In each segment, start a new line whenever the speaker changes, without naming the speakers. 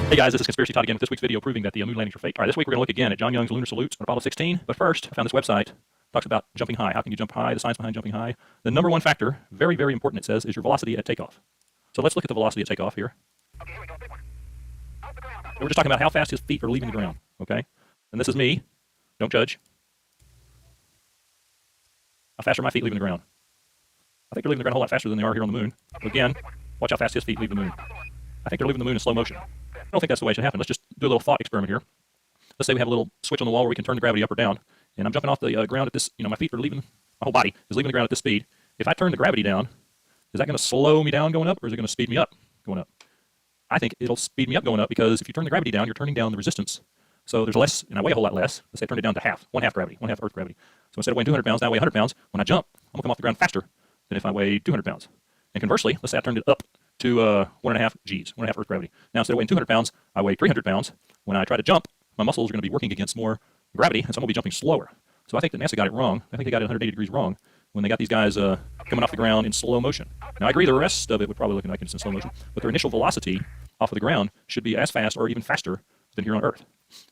Hey guys, this is Conspiracy Todd again with this week's video proving that the moon landings are fake. All right, this week we're going to look again at John Young's lunar salutes on Apollo 16. But first, I found this website. It talks about jumping high. How can you jump high? The science behind jumping high. The number one factor, very, very important, it says, is your velocity at takeoff. So let's look at the velocity at takeoff here. Okay, here we go. Big one. We're just talking about how fast his feet are leaving the ground, okay? And this is me. Don't judge. How fast are my feet leaving the ground? I think they're leaving the ground a whole lot faster than they are here on the moon. So again, watch how fast his feet leave the moon. I think they're leaving the moon in slow motion. I don't think that's the way it should happen. Let's just do a little thought experiment here. Let's say we have a little switch on the wall where we can turn the gravity up or down. And I'm jumping off the ground at this, my feet are leaving, my whole body is leaving the ground at this speed. If I turn the gravity down, is that going to slow me down going up, or is it going to speed me up going up? I think it'll speed me up going up, because if you turn the gravity down, you're turning down the resistance. So there's less, and I weigh a whole lot less. Let's say I turn it down to half, one half gravity, one half Earth gravity. So instead of weighing 200 pounds, now I weigh 100 pounds. When I jump, I'm going to come off the ground faster than if I weigh 200 pounds. And conversely, let's say I turned it up to 1.5 Gs, 1.5 Earth gravity. Now instead of weighing 200 pounds, I weigh 300 pounds. When I try to jump, my muscles are going to be working against more gravity, and so I'm going to be jumping slower. So I think that NASA got it wrong. I think they got it 180 degrees wrong when they got these guys coming off the ground in slow motion. Now I agree the rest of it would probably look like it's in slow motion, but their initial velocity off of the ground should be as fast or even faster than here on Earth.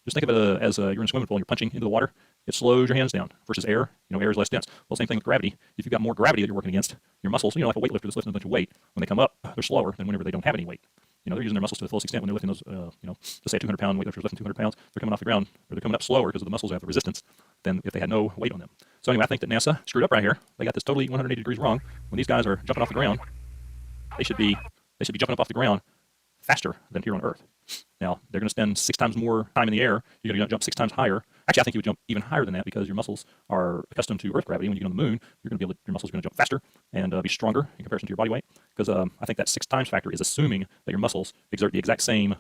Just think of it as you're in a swimming pool and you're punching into the water. It slows your hands down versus air. Air is less dense. Well, same thing with gravity. If you've got more gravity that you're working against, your muscles, like a weightlifter that's lifting a bunch of weight, when they come up, they're slower than whenever they don't have any weight. They're using their muscles to the fullest extent when they're lifting those, let's say a 200-pound weightlifter is lifting 200 pounds, they're coming off the ground, or they're coming up slower because of the muscles have the resistance than if they had no weight on them. So anyway, I think that NASA screwed up right here. They got this totally 180 degrees wrong. When these guys are jumping off the ground, they should be jumping up off the ground faster than here on Earth. Now, they're going to spend 6 times more time in the air. You're going to jump 6 times higher. Actually, I think you would jump even higher than that, because your muscles are accustomed to Earth gravity. When you get on the moon, your muscles are going to jump faster and be stronger in comparison to your body weight. Because I think that 6 times factor is assuming that your muscles exert the exact same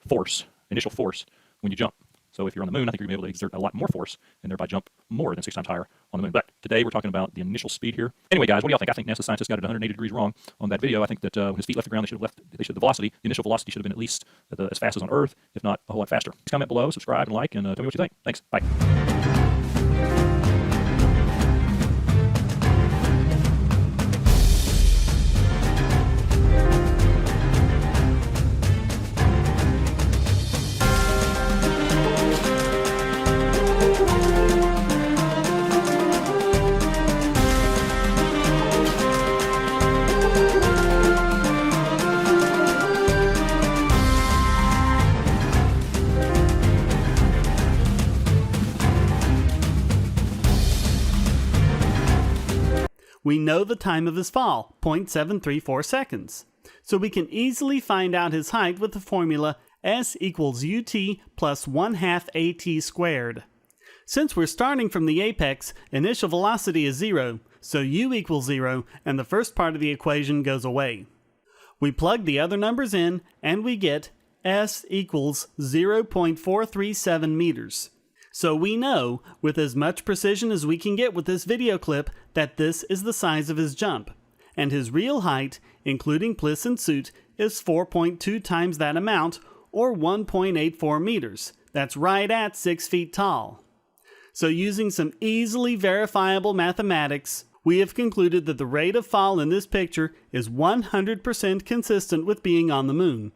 force, initial force, when you jump. So if you're on the moon, I think you're going to be able to exert a lot more force and thereby jump more than 6 times higher on the moon. But today we're talking about the initial speed here. Anyway, guys, what do y'all think? I think NASA scientists got it 180 degrees wrong on that video. I think that when his feet left the ground, the velocity, the initial velocity should have been at least as fast as on Earth, if not a whole lot faster. Please comment below, subscribe, and like, and tell me what you think. Thanks. Bye.
We know the time of his fall, 0.734 seconds. So we can easily find out his height with the formula S equals UT plus 1/2 AT squared. Since we're starting from the apex, initial velocity is 0, so U equals 0, and the first part of the equation goes away. We plug the other numbers in, and we get S equals 0.437 meters. So we know, with as much precision as we can get with this video clip, that this is the size of his jump. And his real height, including pliss and suit, is 4.2 times that amount, or 1.84 meters. That's right at 6 feet tall. So using some easily verifiable mathematics, we have concluded that the rate of fall in this picture is 100% consistent with being on the moon.